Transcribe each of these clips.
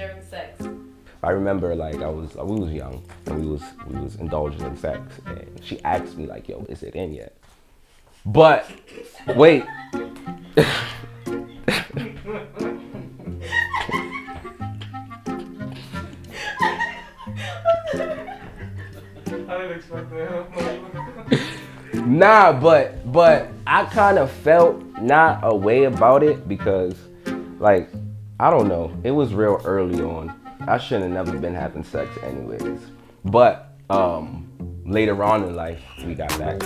during sex? I remember like we was young and we was indulging in sex, and she asked me like, "Yo, is it in yet?" But wait. I didn't expect that. Nah, but I kind of felt not a way about it because, like, I don't know, it was real early on. I shouldn't have never been having sex anyways. But later on in life, we got back.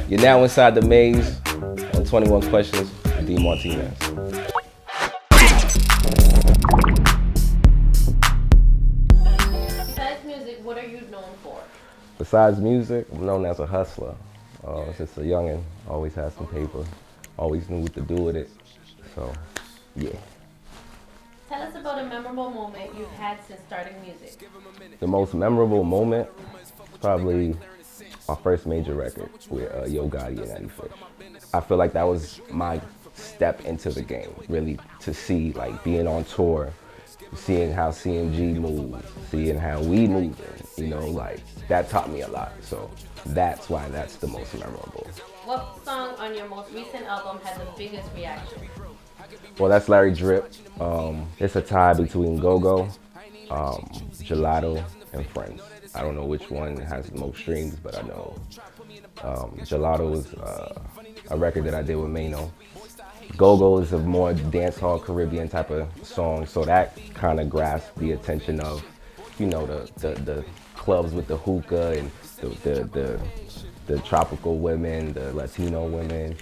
You're now inside the maze on 21 Questions with D Martinez. Besides music, what are you known for? Besides music, I'm known as a hustler. Since a youngin', always had some paper, always knew what to do with it. So, yeah. Tell us about a memorable moment you've had since starting music. The most memorable moment, probably my first major record with Yo Gotti and Eddie Fish. I feel like that was my step into the game, really, to see, like, being on tour, seeing how CMG moves, seeing how we move, you know, like, that taught me a lot. So that's why that's the most memorable. What song on your most recent album had the biggest reaction? Well, that's Larry Drip. It's a tie between Go-Go, Gelato, and Friends. I don't know which one has the most streams, but I know Gelato is a record that I did with Mano. Go-Go is a more dancehall Caribbean type of song, so that kind of grasped the attention of, you know, the clubs with the hookah and the tropical women, the Latino women.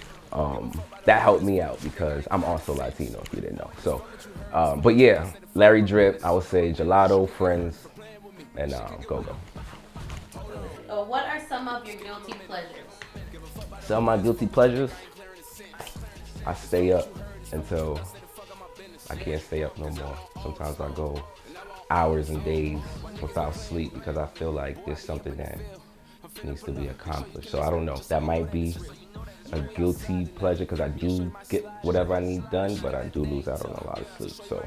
That helped me out because I'm also Latino, if you didn't know. So, but yeah, Larry Drip, I would say Gelato, Friends, and Go-Go. What are some of your guilty pleasures? Some of my guilty pleasures, I stay up until I can't stay up no more. Sometimes I go hours and days without sleep because I feel like there's something that needs to be accomplished. So I don't know, that might be a guilty pleasure because I do get whatever I need done, but I do lose out on a lot of sleep. So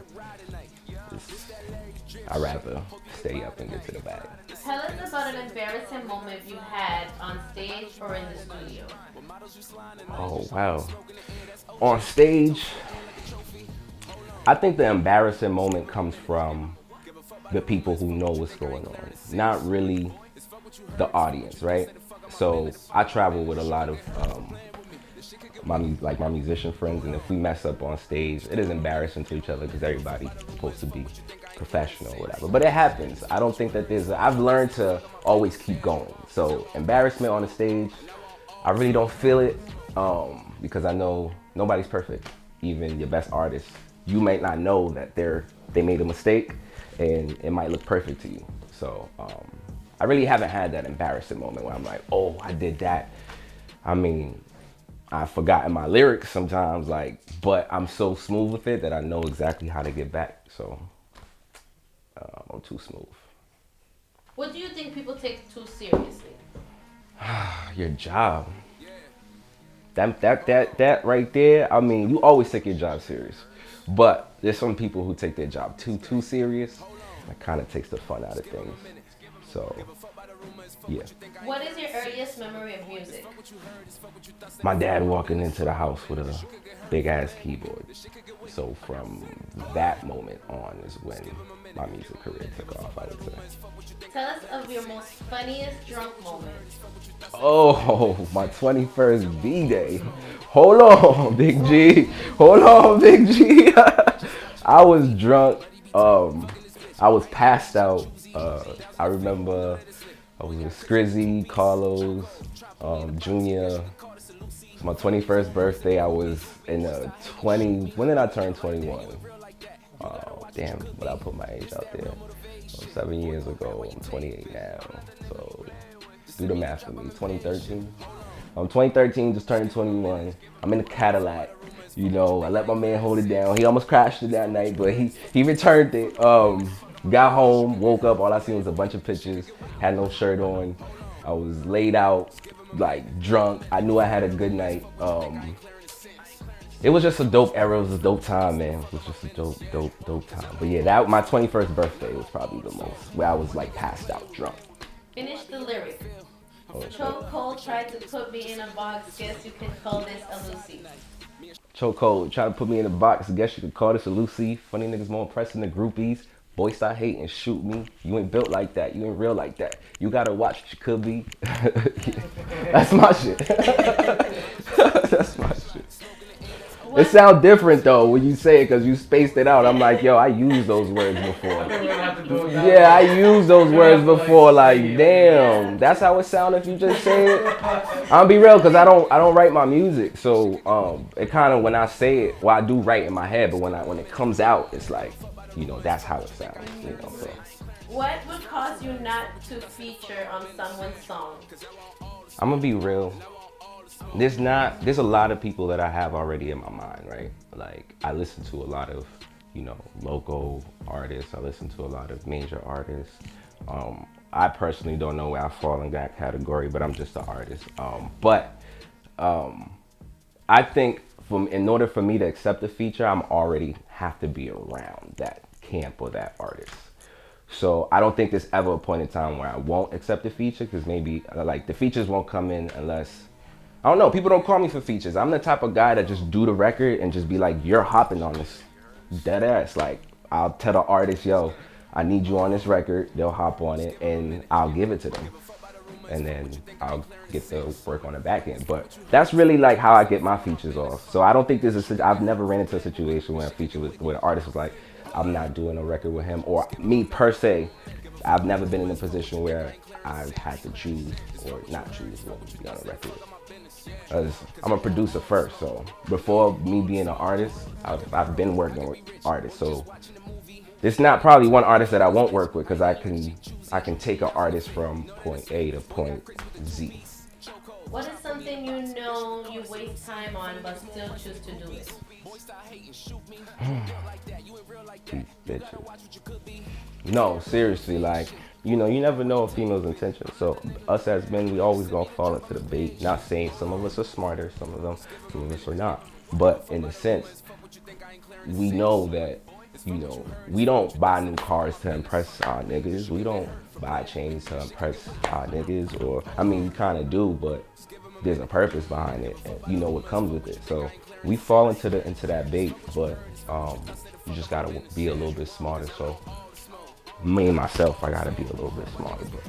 I'd rather stay up and get to the bag. Tell us about an embarrassing moment you had on stage or in the studio. Oh, wow. On stage, I think the embarrassing moment comes from the people who know what's going on, not really the audience, right? So I travel with a lot of my musician friends, and if we mess up on stage, it is embarrassing to each other because everybody's supposed to be professional or whatever. But it happens. I don't think that I've learned to always keep going. So embarrassment on the stage, I really don't feel it because I know nobody's perfect. Even your best artists, you might not know that they made a mistake, and it might look perfect to you. So I really haven't had that embarrassing moment where I'm like, oh, I did that. I mean, I've forgotten my lyrics sometimes, like, but I'm so smooth with it that I know exactly how to get back. So I'm too smooth. What do you think people take too seriously? Your job. That right there. I mean, you always take your job serious, but there's some people who take their job too serious. That kind of takes the fun out of things. So, yeah. What is your earliest memory of music? My dad walking into the house with a big ass keyboard. So from that moment on is when my music career took off, I would say. Tell us of your most funniest drunk moment. Oh, my 21st B-Day. Hold on, Big G. Hold on, Big G. I was drunk. I was passed out. I remember I was with Scrizzy, Carlos, Junior. It's my 21st birthday. I was in the 20. When did I turn 21? Damn, but I put my age out there. 7 years ago. I'm 28 now. So do the math for me. 2013. 2013, just turned 21. I'm in the Cadillac. You know, I let my man hold it down. He almost crashed it that night, but he returned it. Got home, woke up, all I seen was a bunch of pictures. Had no shirt on. I was laid out, like drunk. I knew I had a good night. It was just a dope era. It was a dope time, man. It was just a dope time. But yeah, that my 21st birthday was probably the most, where I was like passed out drunk. Finish the lyric. Oh, Choke Cole tried to put me in a box. Guess you can call this a Lucy. Chokehold, try to put me in a box. I guess you could call this a Lucy. Funny niggas more pressing the groupies. Boys I hate and shoot me. You ain't built like that. You ain't real like that. You gotta watch what you could be. That's my shit. That's my shit. It sounds different though when you say it because you spaced it out. I'm like, yo, I used those words before. Yeah, I used those words before. Like, damn, that's how it sounds if you just say it. I'll be real because I don't write my music, so it kind of when I say it, well, I do write in my head, but when it comes out, it's like, you know, that's how it sounds. You know, so. What would cause you not to feature on someone's song? I'm gonna be real. There's a lot of people that I have already in my mind, right? Like, I listen to a lot of, you know, local artists. I listen to a lot of major artists. I personally don't know where I fall in that category, but I'm just an artist. I think in order for me to accept a feature, I'm already have to be around that camp or that artist. So I don't think there's ever a point in time where I won't accept a feature, because maybe like the features won't come in unless, I don't know, people don't call me for features. I'm the type of guy that just do the record and just be like, you're hopping on this. Dead ass. Like, I'll tell the artist, yo, I need you on this record. They'll hop on it and I'll give it to them. And then I'll get the work on the back end. But that's really like how I get my features off. So I don't think I've never ran into a situation where where the artist was like, I'm not doing a record with him. Or me per se, I've never been in a position where I've had to choose or not choose what to be on a record. Because I'm a producer first, so before me being an artist, I've been working with artists. So there's not probably one artist that I won't work with, because I can take an artist from point A to point Z. What is something you know you waste time on but still choose to do it? These bitches. No, seriously, like, you know, you never know a female's intention. So us as men, we always gonna fall into the bait. Not saying some of us are smarter, some of us are not. But in a sense, we know that, you know, we don't buy new cars to impress our niggas. We don't buy chains to impress our niggas. Or, I mean, we kind of do, but there's a purpose behind it, and you know what comes with it. So we fall into that bait, but you just gotta be a little bit smarter. So me myself, I gotta be a little bit smarter, but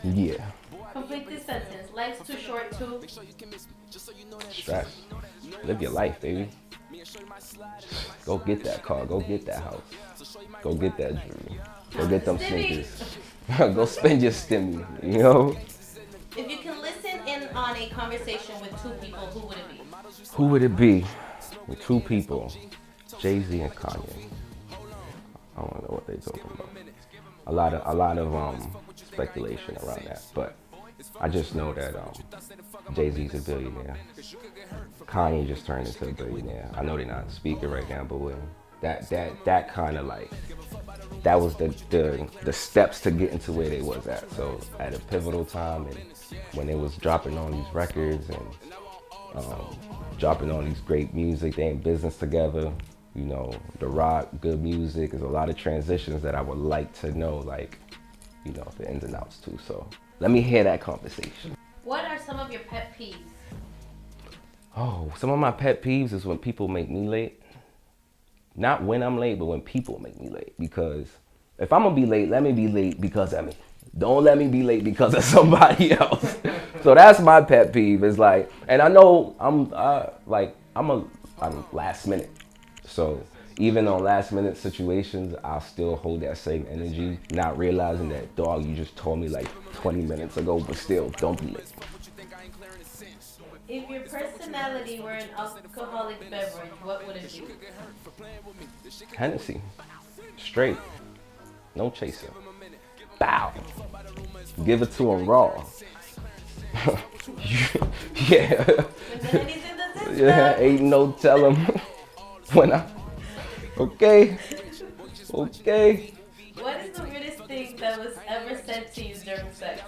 yeah. Complete this sentence. Life's too short to Stress. Live your life, baby. Go get that car. Go get that house. Go get that jewelry. Go get them sneakers. Go spend your stimmy, you know? If you can listen in on a conversation with two people, who would it be? Who would it be? With two people. Jay-Z and Kanye. I don't know what they talking about. A lot of speculation around that, but I just know that Jay-Z's a billionaire. Kanye just turned into a billionaire. I know they're not speaking right now, but when that kind of like, that was the steps to get into where they was at. So at a pivotal time, and when they was dropping on these records and dropping on these great music, they in business together. You know, the rock, good music. There's a lot of transitions that I would like to know, like, you know, the ins and outs too. So let me hear that conversation. What are some of your pet peeves? Oh, some of my pet peeves is when people make me late. Not when I'm late, but when people make me late. Because if I'm gonna be late, let me be late because of me. Don't let me be late because of somebody else. So that's my pet peeve. Is like, and I know I'm last minute. So even on last minute situations, I'll still hold that same energy, not realizing that, dog, you just told me like 20 minutes ago, but still, don't be late. If your personality were an alcoholic beverage, what would it be? Hennessy. Straight. No chaser. Bow. Give it to him raw. Yeah. When the Henny's in the system. Yeah, ain't no tell him. When okay. What is the weirdest thing that was ever said to you during sex?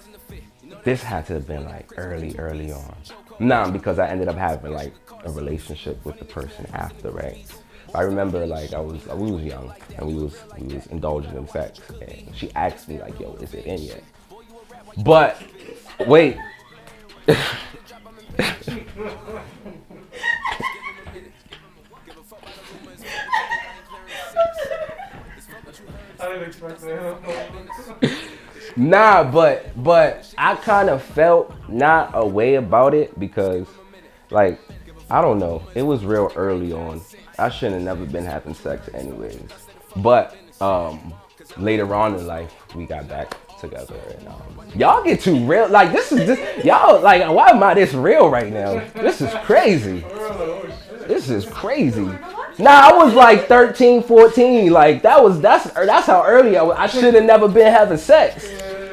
This had to have been like early on. Nah, because I ended up having like a relationship with the person after, right? I remember like we was young and we was indulging in sex, and she asked me like, "Yo, is it in yet?" But wait. I didn't expect that. Nah, but I kind of felt not a way about it because, like, I don't know. It was real early on. I shouldn't have never been having sex anyways. But later on in life, we got back together. And y'all get too real. Like, this is just, y'all, like, why am I this real right now? This is crazy. This is crazy. Nah, I was like 13, 14. Like, that's how early I was. I should have never been having sex.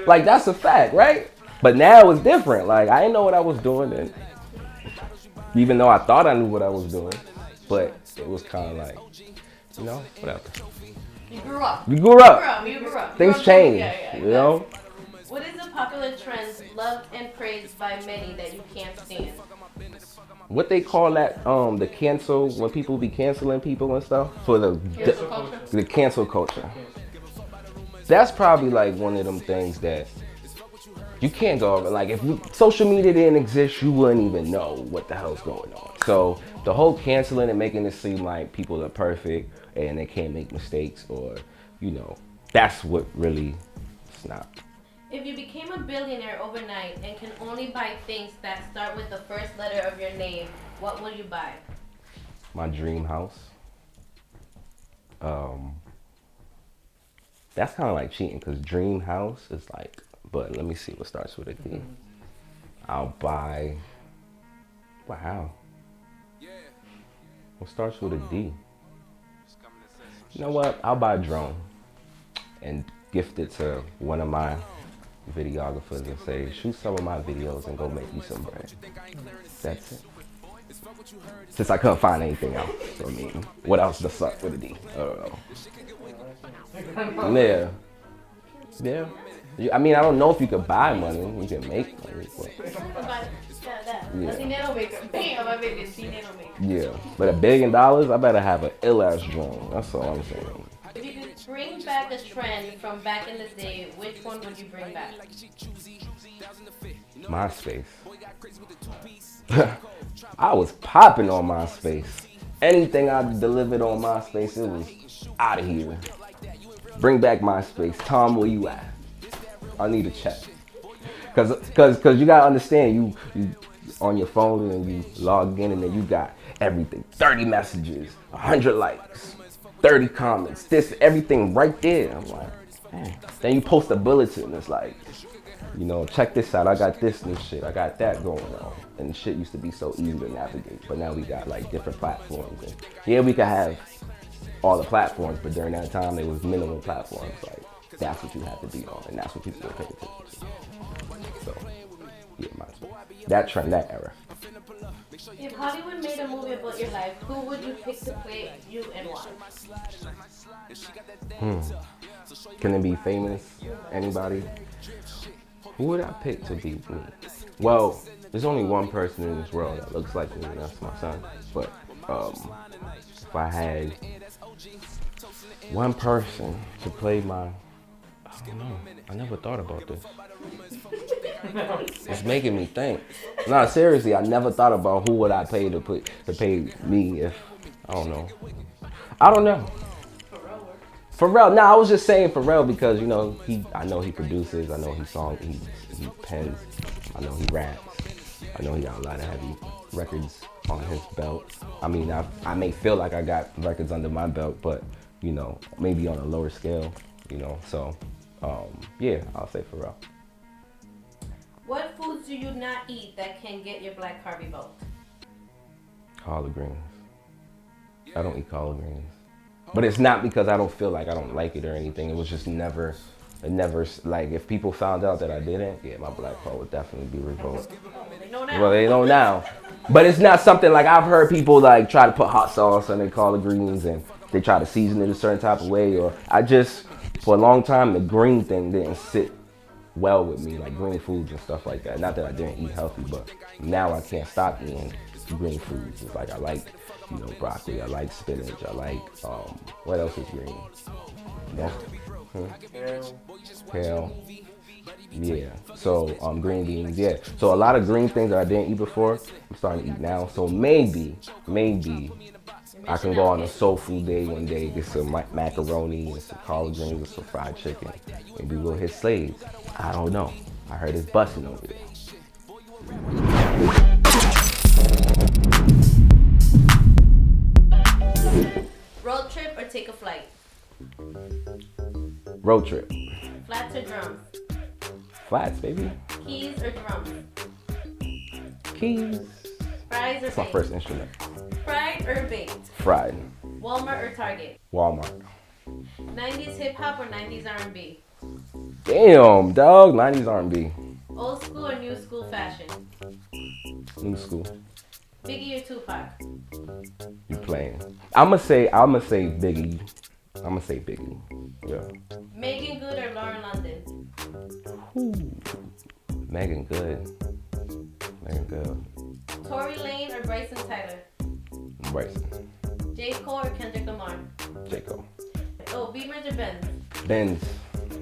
Like, that's a fact, right? But now it's different. Like, I didn't know what I was doing, and even though I thought I knew what I was doing, but it was kind of like, you know, whatever. You grew up. You grew up. Things change, Yeah, you know? What is a popular trend loved and praised by many that you can't stand? What they call that, the cancel, when people be canceling people and stuff, for the cancel culture. That's probably like one of them things that you can't go over. Like, if social media didn't exist, you wouldn't even know what the hell's going on. So the whole canceling and making it seem like people are perfect and they can't make mistakes, or, you know, that's what really snapped. If you became a billionaire overnight and can only buy things that start with the first letter of your name, what will you buy? My dream house. That's kind of like cheating, because dream house is like, but let me see what starts with a D. I'll buy, wow. What starts with a D? You know what? I'll buy a drone and gift it to one of my videographers and say, shoot some of my videos and go make you some bread. That's it. Since I couldn't find anything else. So, I mean, what else does start with a D? I don't know. Yeah. Yeah. I mean, I don't know if you could buy money. You can make money. But Yeah. Dinero maker. Bam, I made it. Dinero maker. Yeah. But $1 billion, I better have an ill-ass drone. That's all I'm saying. If you could bring back a trend from back in the day, which one would you bring back? MySpace. I was popping on MySpace. Anything I delivered on MySpace, it was out of here. Bring back MySpace. Tom, where you at? I need a check. Cause you gotta understand, you on your phone and you log in and then you got everything. 30 messages, 100 likes, 30 comments, this, everything right there. I'm like, man. Then you post a bulletin. It's like, you know, check this out. I got this new shit. I got that going on. And shit used to be so easy to navigate. But now we got like different platforms. And yeah, we could have all the platforms, but during that time, there was minimal platforms. Like, that's what you had to be on, and that's what people were paying attention to. So, yeah, that trend, that era. If Hollywood made a movie about your life, who would you pick to play you and why? Can it be famous? Anybody? Who would I pick to be me? Well, there's only one person in this world that looks like me, and that's my son. But if I had one person to play my, I don't know. I never thought about this. It's making me think. No, seriously, I never thought about who would I pay to pay me if, I don't know. Pharrell. Nah, I was just saying Pharrell because, you know, I know he produces, I know he pens, I know he raps, I know he got a lot of heavy records on his belt. I mean, I may feel like I got records under my belt, but, you know, maybe on a lower scale, you know, so, yeah, I'll say Pharrell. What foods do you not eat that can get your black card revoked? Collard greens. I don't eat collard greens. But it's not because I don't feel like I don't like it or anything. It was just never, like, if people found out that I didn't, yeah, my black card would definitely be revoked. They know now. Well, they know now. But it's not something like I've heard people like try to put hot sauce on their collard greens and they try to season it a certain type of way. Or for a long time, the green thing didn't sit well with me, like green foods and stuff like that. Not that I didn't eat healthy, but now I can't stop eating green foods. It's like I like, broccoli, I like spinach, I like, what else is green? No? Kale. Yeah. So green beans, yeah. So a lot of green things that I didn't eat before, I'm starting to eat now. So maybe I can go on a soul food day one day, get some macaroni and some collard greens and some fried chicken. Maybe we'll hit Slaves. I don't know. I heard it's busting over there. Road trip or take a flight? Road trip. Flats or drums? Flats, baby. Keys or drums? Keys. Fries or That's my baked? first instrument. Fried or baked? Fried. Walmart or Target? Walmart. 90s hip hop or 90s R&B? Damn, dog. 90s R&B. Old school or new school fashion? New school. Biggie or Tupac? You playing? I'ma say Biggie. I'ma say Biggie. Yeah. Megan Good or Lauren London? Ooh. Megan Good. Tory Lane or Bryson Tyler? Bryson. J. Cole or Kendrick Lamar? Jacob. Oh, Beamers or Benz? Benz.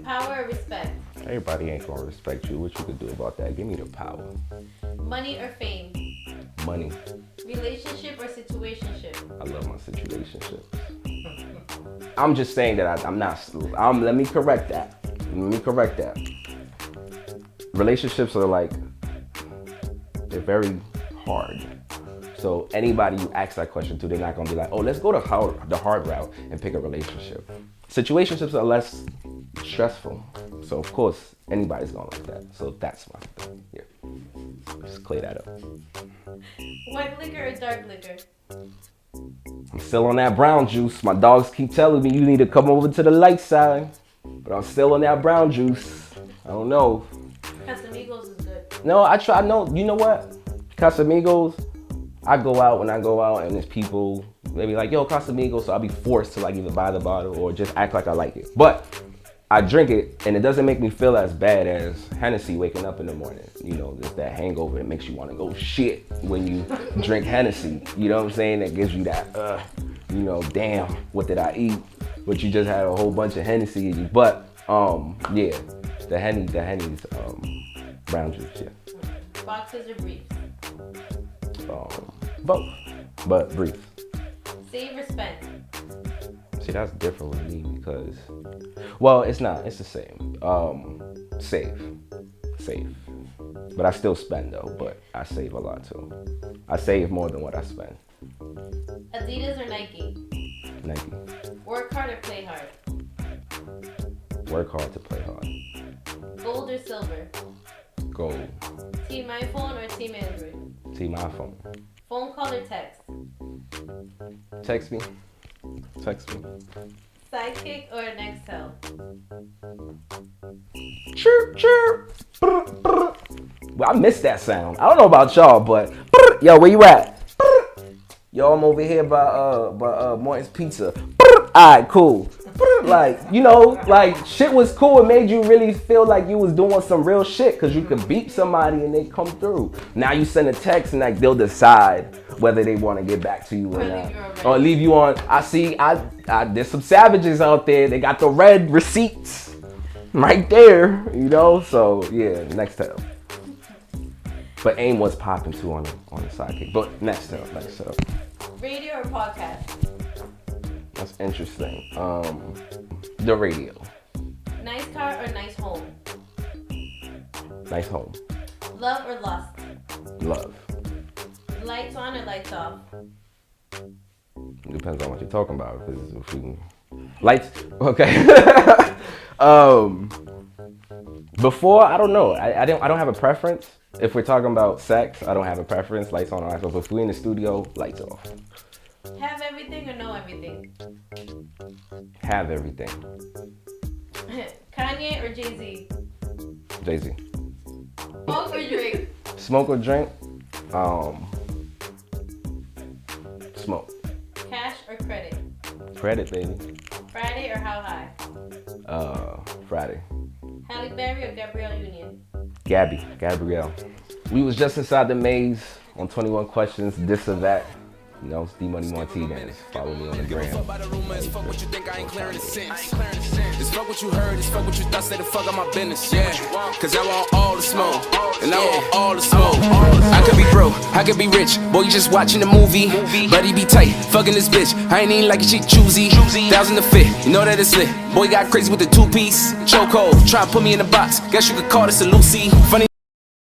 Power or respect? Everybody ain't gonna respect you. What you could do about that? Give me the power. Money or fame? Money. Relationship or situationship? I love my situationship. I'm just saying that I'm not. Let me correct that. Relationships are like, they're very hard. So anybody you ask that question to, they're not gonna be like, oh, let's go the hard route and pick a relationship. Situationships are less stressful. So of course, anybody's gonna like that. So that's my thing. Yeah. Just clear that up. White liquor or dark liquor? I'm still on that brown juice. My dogs keep telling me you need to come over to the light side. But I'm still on that brown juice. I don't know. Casamigos is good. No, I try. No, you know what? Casamigos, I go out and there's people, they be like, yo, Casamigos, so I'll be forced to like either buy the bottle or just act like I like it. But I drink it and it doesn't make me feel as bad as Hennessy waking up in the morning. There's that hangover that makes you want to go shit when you drink Hennessy. You know what I'm saying? That gives you that, damn, what did I eat? But you just had a whole bunch of Hennessy in you. But, yeah, the Henny's brown juice, yeah. Boxers or briefs? Both, but brief. Save or spend? See, that's different with me because, well, it's not. It's the same. Save. But I still spend though, but I save a lot too. I save more than what I spend. Adidas or Nike? Nike. Work hard or play hard? Work hard to play hard. Gold or silver? Gold. Team iPhone or Team Android? Team iPhone. Phone call or text? Text me. Sidekick or Nextel? Chirp, chirp. Brr, brr. Well, I missed that sound. I don't know about y'all, but brr. Yo, where you at? Brr. Yo, I'm over here by Morton's Pizza. Brr. All right, cool. Like, shit was cool. It made you really feel like you was doing some real shit because you could beat somebody and they come through. Now you send a text and like they'll decide whether they want to get back to you or not. Or leave you on. I see, there's some savages out there. They got the red receipts right there, So yeah, next time. But AIM was popping too on the sidekick. But next time. Radio or podcast? That's interesting. The radio. Nice car or nice home? Nice home. Love or lust? Love. Lights on or lights off? Depends on what you're talking about. If you lights, okay. Before, I don't know. I don't have a preference. If we're talking about sex, I don't have a preference. Lights on or lights off. If we're in the studio, lights off. Have everything or know everything? Have everything. Kanye or Jay-Z? Jay-Z. Smoke or drink? Smoke or drink? Smoke. Cash or credit? Credit, baby. Friday or how high? Friday. Halle Berry or Gabrielle Union? Gabrielle. We was just inside the maze on 21 questions, this or that. You know, it's Dmoney Martinez. Follow me on the gram. Fuck what you think, I ain't clearing the sense. It's fuck what you heard, it's fuck what you thought, say the fuck out my business, yeah. Cause I want all the smoke, and I want all the smoke. I could be broke, I could be rich, boy, you just watching the movie. Buddy be tight, fucking this bitch, I ain't even like it, she choosy. 1,000 to fit, you know that it's lit. Boy got crazy with the 2-piece chokehold, try to put me in the box, guess you could call this a Lucy. Funny.